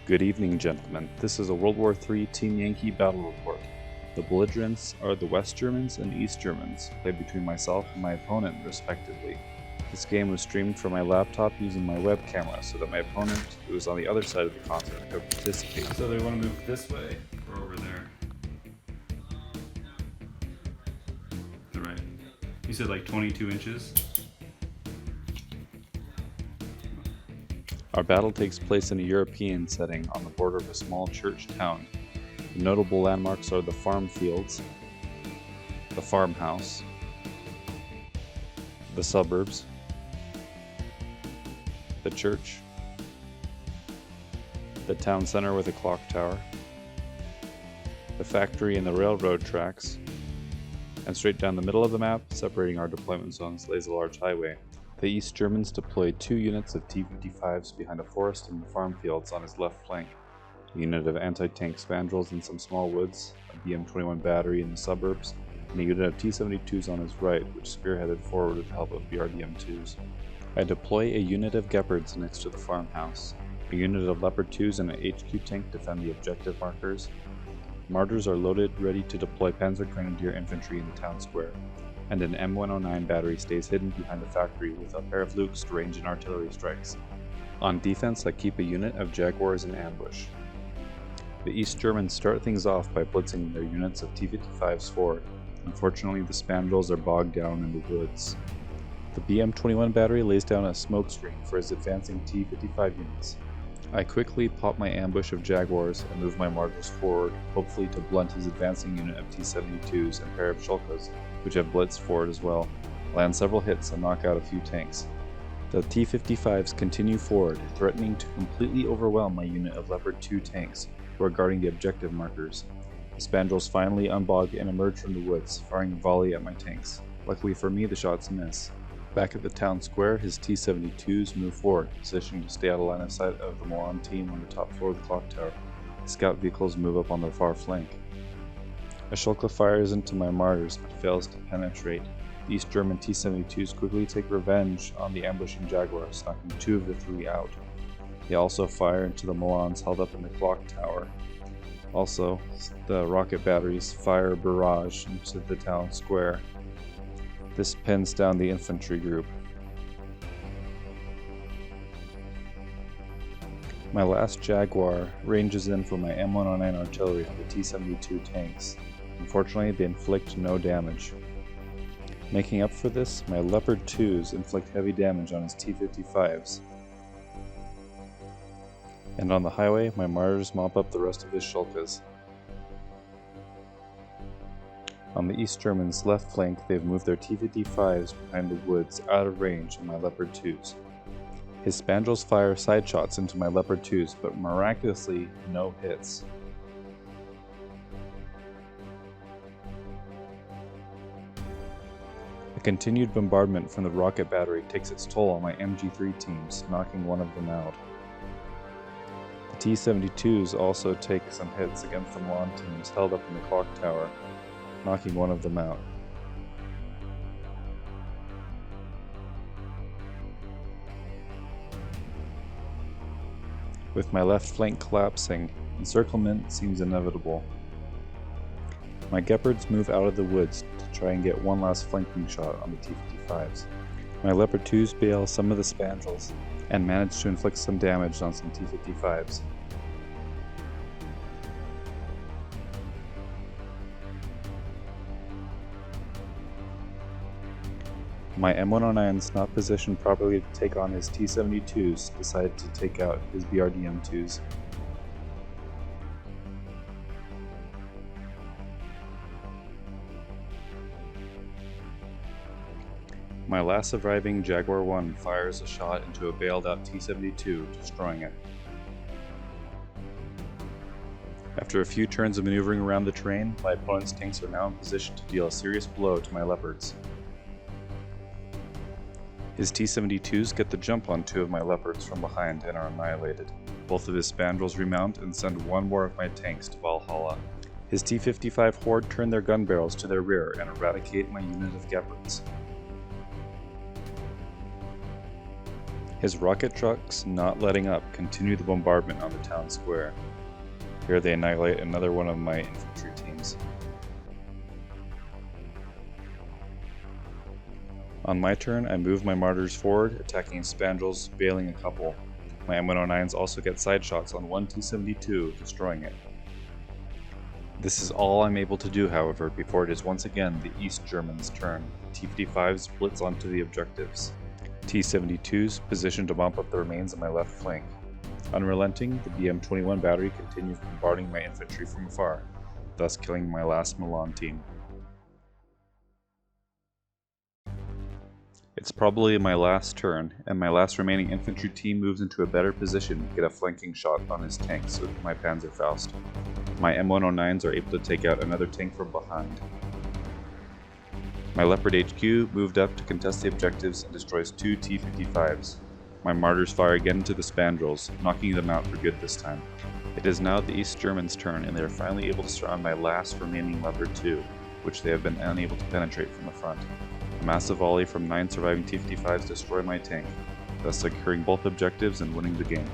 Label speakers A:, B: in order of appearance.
A: Good evening, gentlemen. This is a World War III Team Yankee Battle Report. The belligerents are the West Germans and East Germans, played between myself and my opponent, respectively. This game was streamed from my laptop using my web camera so that my opponent, who was on the other side of the continent, could participate.
B: So they want to move this way or over there? To the right. You said like 22 inches?
A: Our battle takes place in a European setting on the border of a small church town. The notable landmarks are the farm fields, the farmhouse, the suburbs, the church, the town center with a clock tower, the factory and the railroad tracks, and straight down the middle of the map, separating our deployment zones, lays a large highway. The East Germans deployed 2 units of T-55s behind a forest in the farm fields on his left flank, a unit of anti-tank spandrels in some small woods, a BM-21 battery in the suburbs, and a unit of T-72s on his right, which spearheaded forward with the help of BRDM-2s. I deploy a unit of Gepards next to the farmhouse. A unit of Leopard 2s and an HQ tank defend the objective markers. Mortars are loaded, ready to deploy Panzer Grenadier infantry in the town square, and an M109 battery stays hidden behind the factory with a pair of Lukes to range in artillery strikes. On defense, I keep a unit of Jaguars in ambush. The East Germans start things off by blitzing their units of T-55s forward. Unfortunately, the spandrels are bogged down in the woods. The BM-21 battery lays down a smoke screen for his advancing T-55 units. I quickly pop my ambush of Jaguars and move my mortars forward, hopefully to blunt his advancing unit of T-72s and pair of Shulkas, which have blitzed forward as well, land several hits and knock out a few tanks. The T-55s continue forward, threatening to completely overwhelm my unit of Leopard 2 tanks, who are guarding the objective markers. The spandrels finally unbog and emerge from the woods, firing a volley at my tanks. Luckily for me, the shots miss. Back at the town square, his T-72s move forward, positioning to stay out of line of sight of the Moron team on the top floor of the clock tower. The scout vehicles move up on their far flank. A Shulka fires into my mortars but fails to penetrate. The East German T-72s quickly take revenge on the ambushing Jaguars, knocking 2 of the 3 out. They also fire into the Morons held up in the clock tower. Also, the rocket batteries fire a barrage into the town square. This pins down the infantry group. My last Jaguar ranges in for my M109 artillery on the T-72 tanks. Unfortunately, they inflict no damage. Making up for this, my Leopard 2s inflict heavy damage on his T-55s. And on the highway, my mortars mop up the rest of his Shulkas. On the East Germans' left flank, they have moved their T-55s behind the woods out of range of my Leopard 2s. His spandrels fire side shots into my Leopard 2s, but miraculously, no hits. A continued bombardment from the rocket battery takes its toll on my MG3 teams, knocking one of them out. The T-72s also take some hits against the Moron teams held up in the clock tower, knocking one of them out. With my left flank collapsing, encirclement seems inevitable. My Gepards move out of the woods to try and get one last flanking shot on the T-55s. My Leopard 2s bail some of the spandrels and manage to inflict some damage on some T-55s. My M109s, not positioned properly to take on his T-72s, decided to take out his BRDM-2s. My last surviving Jaguar 1 fires a shot into a bailed out T-72, destroying it. After a few turns of maneuvering around the terrain, my opponent's tanks are now in position to deal a serious blow to my Leopards. His T-72s get the jump on 2 of my Leopards from behind and are annihilated. Both of his spandrels remount and send 1 more of my tanks to Valhalla. His T-55 horde turn their gun barrels to their rear and eradicate my unit of Gepards. His rocket trucks, not letting up, continue the bombardment on the town square. Here they annihilate another one of my infantry teams. On my turn, I move my martyrs forward, attacking spandrels, bailing a couple. My M109s also get side shots on one T-72, destroying it. This is all I'm able to do, however, before it is once again the East Germans' turn. T-55s blitz onto the objectives. T-72s position to mop up the remains of my left flank. Unrelenting, the BM-21 battery continues bombarding my infantry from afar, thus killing my last Milan team. It's probably my last turn, and my last remaining infantry team moves into a better position to get a flanking shot on his tanks with my Panzerfaust. My M109s are able to take out another tank from behind. My Leopard HQ moved up to contest the objectives and destroys two T-55s. My martyrs fire again into the spandrels, knocking them out for good this time. It is now the East Germans' turn, and they are finally able to surround my last remaining Leopard 2, which they have been unable to penetrate from the front. A massive volley from 9 surviving T-55s destroy my tank, thus securing both objectives and winning the game.